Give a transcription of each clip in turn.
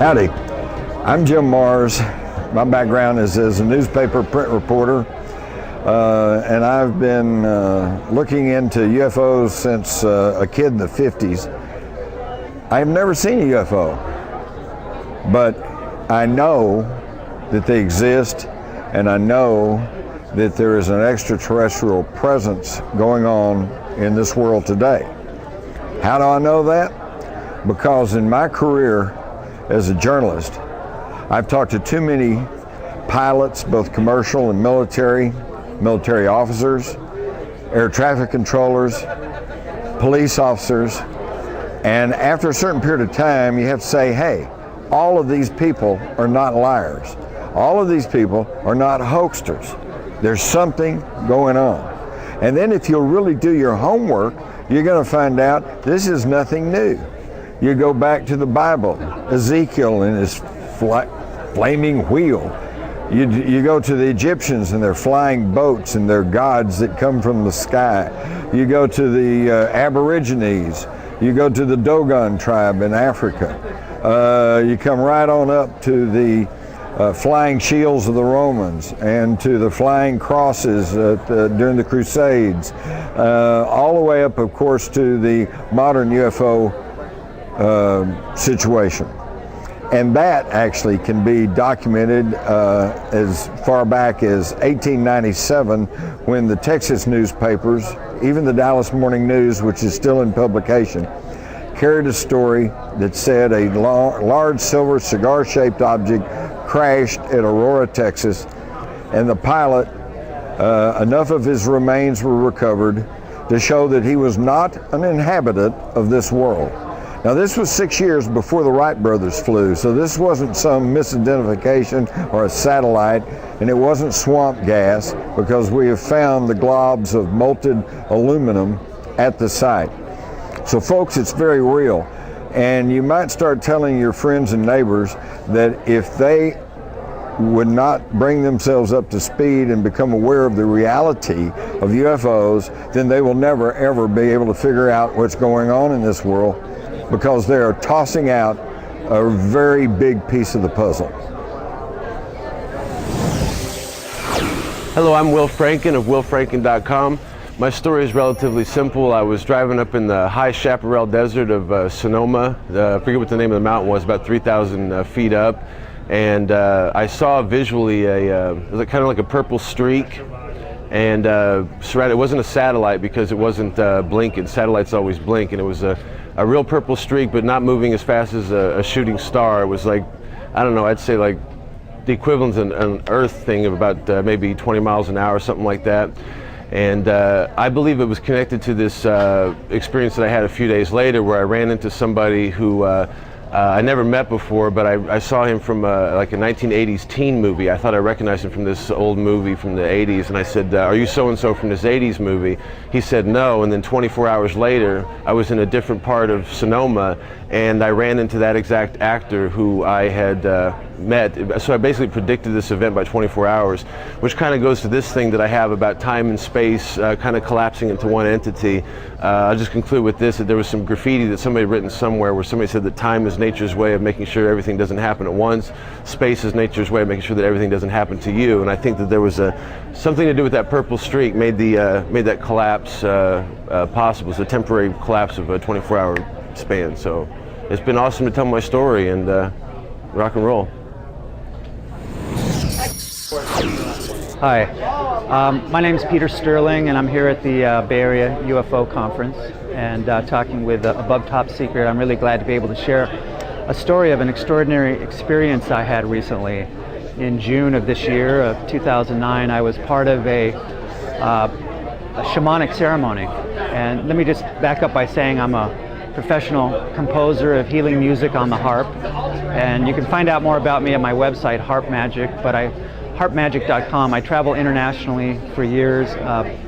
Howdy, I'm Jim Mars. My background is as a newspaper print reporter, and I've been looking into UFOs since a kid in the 50s. I have never seen a UFO, but I know that they exist, and I know that there is an extraterrestrial presence going on in this world today. How do I know that? Because in my career as a journalist, I've talked to too many pilots, both commercial and military officers, air traffic controllers, police officers, and after a certain period of time, you have to say, hey, all of these people are not liars. All of these people are not hoaxsters. There's something going on. And then if you'll really do your homework, you're going to find out this is nothing new. You go back to the Bible, Ezekiel and his flaming wheel. You go to the Egyptians and their flying boats and their gods that come from the sky. You go to the Aborigines. You go to the Dogon tribe in Africa. You come right on up to the flying shields of the Romans and to the flying crosses during the Crusades. All the way up, of course, to the modern UFO situation. And that actually can be documented as far back as 1897, when the Texas newspapers, even the Dallas Morning News, which is still in publication, carried a story that said a large silver cigar-shaped object crashed at Aurora, Texas, and the pilot, enough of his remains were recovered to show that he was not an inhabitant of this world. Now, this was 6 years before the Wright brothers flew, so this wasn't some misidentification or a satellite, and it wasn't swamp gas, because we have found the globs of molten aluminum at the site. So folks, it's very real. And you might start telling your friends and neighbors that if they would not bring themselves up to speed and become aware of the reality of UFOs, then they will never ever be able to figure out what's going on in this world, because they are tossing out a very big piece of the puzzle. Hello, I'm Will Franken of willfranken.com. My story is relatively simple. I was driving up in the High Chaparral desert of Senoma. I forget what the name of the mountain was, about 3,000 feet up. And I saw visually it was kind of like a purple streak. And surrounded, it wasn't a satellite because it wasn't blinking. Satellites always blink, and it was a real purple streak, but not moving as fast as a shooting star. It was like, I don't know, I'd say like the equivalent of an Earth thing of about maybe 20 miles an hour, something like that. And I believe it was connected to this experience that I had a few days later, where I ran into somebody who I never met before, but I saw him from like a 1980s teen movie. I thought I recognized him from this old movie from the 80s, and I said, are you so-and-so from this 80s movie? He said no, and then 24 hours later, I was in a different part of Senoma, and I ran into that exact actor who I had met. So I basically predicted this event by 24 hours, which kind of goes to this thing that I have about time and space kind of collapsing into one entity. I'll just conclude with this, that there was some graffiti that somebody had written somewhere where somebody said that time is nature's way of making sure everything doesn't happen at once. Space is nature's way of making sure that everything doesn't happen to you. And I think that there was something to do with that purple streak made that collapse possible. It's a temporary collapse of a 24-hour span. So it's been awesome to tell my story, and rock and roll. Hi, my name is Peter Sterling, and I'm here at the Bay Area UFO Conference, and talking with Above Top Secret. I'm really glad to be able to share a story of an extraordinary experience I had recently. In June of this year, of 2009, I was part of a shamanic ceremony. And let me just back up by saying I'm a professional composer of healing music on the harp, and you can find out more about me at my website, Harp Magic, harpmagic.com. I travel internationally for years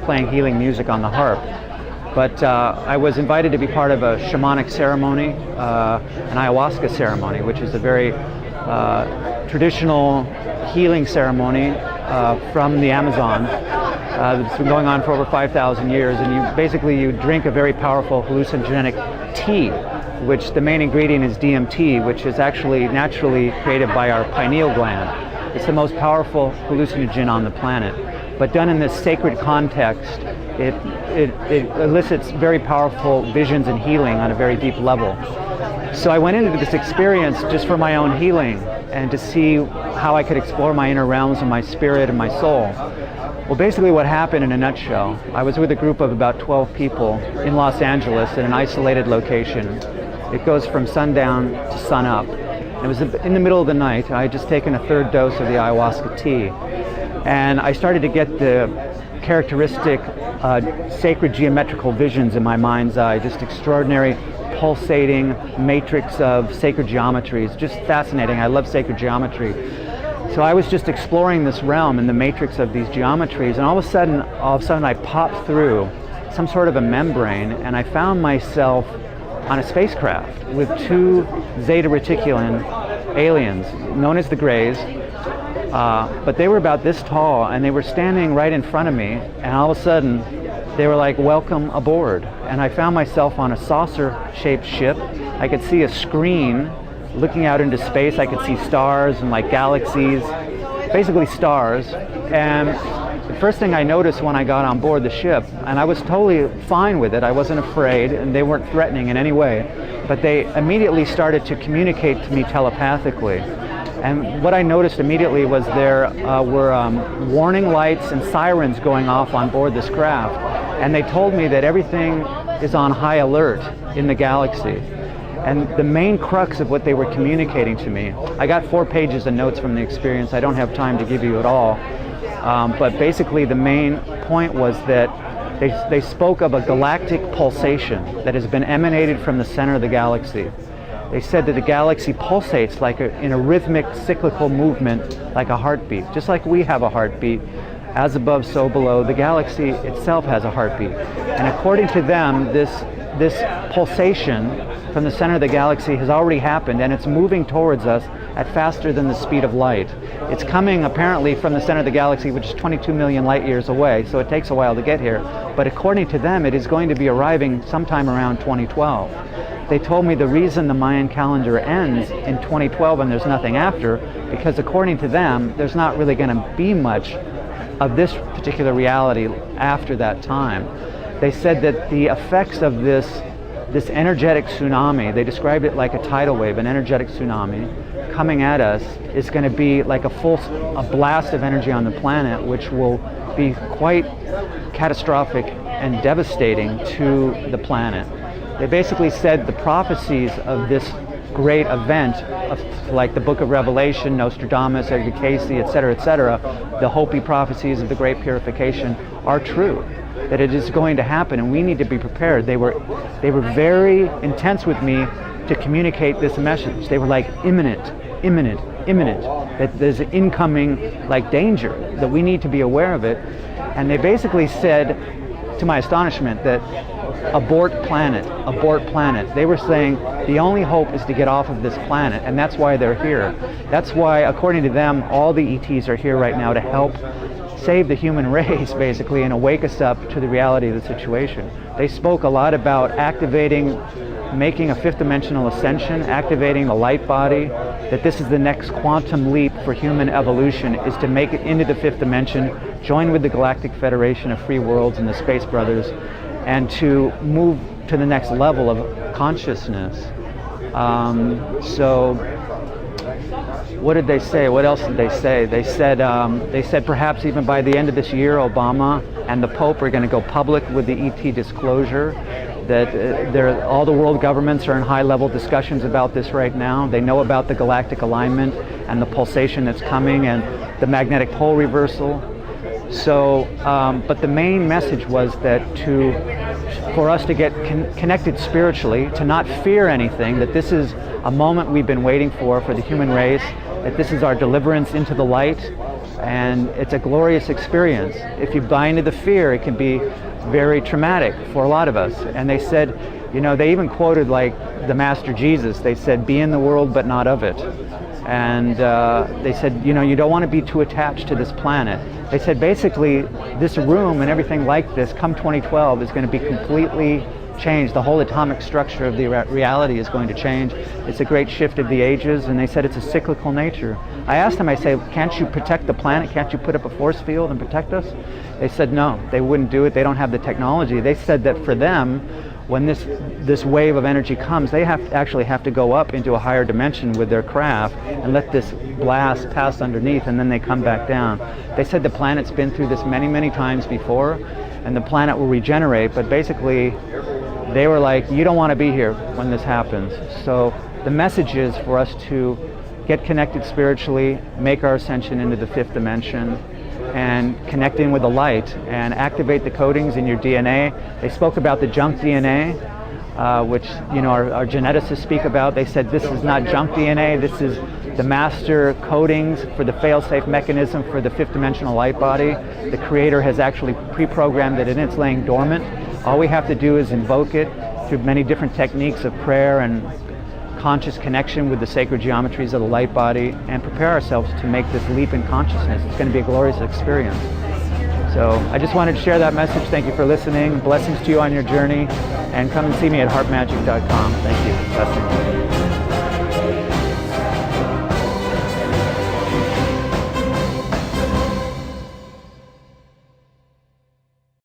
playing healing music on the harp. But I was invited to be part of a shamanic ceremony, an ayahuasca ceremony, which is a very traditional healing ceremony from the Amazon. It's been going on for over 5,000 years, and you drink a very powerful hallucinogenic tea, which the main ingredient is DMT, which is actually naturally created by our pineal gland. It's the most powerful hallucinogen on the planet. But done in this sacred context, it elicits very powerful visions and healing on a very deep level. So I went into this experience just for my own healing and to see how I could explore my inner realms and my spirit and my soul. Well, basically what happened in a nutshell, I was with a group of about 12 people in Los Angeles in an isolated location. It goes from sundown to sunup. It was in the middle of the night. I had just taken a 3rd dose of the ayahuasca tea. And I started to get the characteristic sacred geometrical visions in my mind's eye, just extraordinary pulsating matrix of sacred geometries, just fascinating. I love sacred geometry. So I was just exploring this realm and the matrix of these geometries, and all of a sudden I popped through some sort of a membrane, and I found myself on a spacecraft with 2 Zeta Reticulan aliens, known as the Greys, but they were about this tall, and they were standing right in front of me, and all of a sudden they were like, "Welcome aboard." And I found myself on a saucer-shaped ship. I could see a screen looking out into space. I could see stars and like galaxies, basically stars. And the first thing I noticed when I got on board the ship, and I was totally fine with it, I wasn't afraid, and they weren't threatening in any way, but they immediately started to communicate to me telepathically. And what I noticed immediately was there were warning lights and sirens going off on board this craft. And they told me that everything is on high alert in the galaxy. And the main crux of what they were communicating to me, I got 4 pages of notes from the experience. I don't have time to give you it all. But basically the main point was that they spoke of a galactic pulsation that has been emanated from the center of the galaxy. They said that the galaxy pulsates like in a rhythmic cyclical movement, like a heartbeat. Just like we have a heartbeat, as above, so below, the galaxy itself has a heartbeat. And according to them, this pulsation from the center of the galaxy has already happened, and it's moving towards us at faster than the speed of light. It's coming apparently from the center of the galaxy, which is 22 million light years away, so it takes a while to get here. But according to them, it is going to be arriving sometime around 2012. They told me the reason the Mayan calendar ends in 2012 and there's nothing after, because according to them, there's not really going to be much of this particular reality after that time. They said that the effects of this energetic tsunami, they described it like a tidal wave, an energetic tsunami coming at us, is going to be like a blast of energy on the planet, which will be quite catastrophic and devastating to the planet. They basically said the prophecies of this great event, like the Book of Revelation, Nostradamus, Edgar Cayce, etc., the Hopi prophecies of the Great Purification are true, that it is going to happen, and we need to be prepared. They were very intense with me to communicate this message. They were like imminent, that there's incoming like danger, that we need to be aware of it. And they basically said, to my astonishment, that abort planet. They were saying the only hope is to get off of this planet, and that's why they're here. That's why, according to them, all the ETs are here right now to help save the human race, basically, and wake us up to the reality of the situation. They spoke a lot about making a 5th dimensional ascension, activating the light body, that this is the next quantum leap for human evolution, is to make it into the 5th dimension, join with the Galactic Federation of Free Worlds and the Space Brothers, and to move to the next level of consciousness. So what did they say? What else did they say? They said perhaps even by the end of this year, Obama and the Pope are going to go public with the ET disclosure, that all the world governments are in high-level discussions about this right now. They know about the galactic alignment and the pulsation that's coming and the magnetic pole reversal. So, but the main message was that for us to get connected spiritually, to not fear anything, that this is a moment we've been waiting for the human race, that this is our deliverance into the light, and it's a glorious experience. If you buy into the fear, it can be very traumatic for a lot of us. And they said, they even quoted like the Master Jesus. They said, "Be in the world, but not of it." And they said, you don't want to be too attached to this planet. They said basically this room and everything like this come 2012 is going to be completely change. The whole atomic structure of the reality is going to change. It's a great shift of the ages, and they said it's a cyclical nature. I asked them, I say, can't you protect the planet? Can't you put up a force field and protect us? They said no, they wouldn't do it. They don't have the technology. They said that for them, when this wave of energy comes, they actually have to go up into a higher dimension with their craft and let this blast pass underneath, and then they come back down. They said the planet's been through this many, many times before, and the planet will regenerate, but basically they were like, you don't want to be here when this happens. So the message is for us to get connected spiritually, make our ascension into the fifth dimension, and connect in with the light and activate the codings in your DNA. They spoke about the junk DNA, which our geneticists speak about. They said this is not junk DNA, this is the master codings for the fail-safe mechanism for the fifth dimensional light body. The Creator has actually pre-programmed it and it's laying dormant. All we have to do is invoke it through many different techniques of prayer and conscious connection with the sacred geometries of the light body, and prepare ourselves to make this leap in consciousness. It's going to be a glorious experience. So I just wanted to share that message. Thank you for listening. Blessings to you on your journey, and come and see me at heartmagic.com. Thank you. Blessings.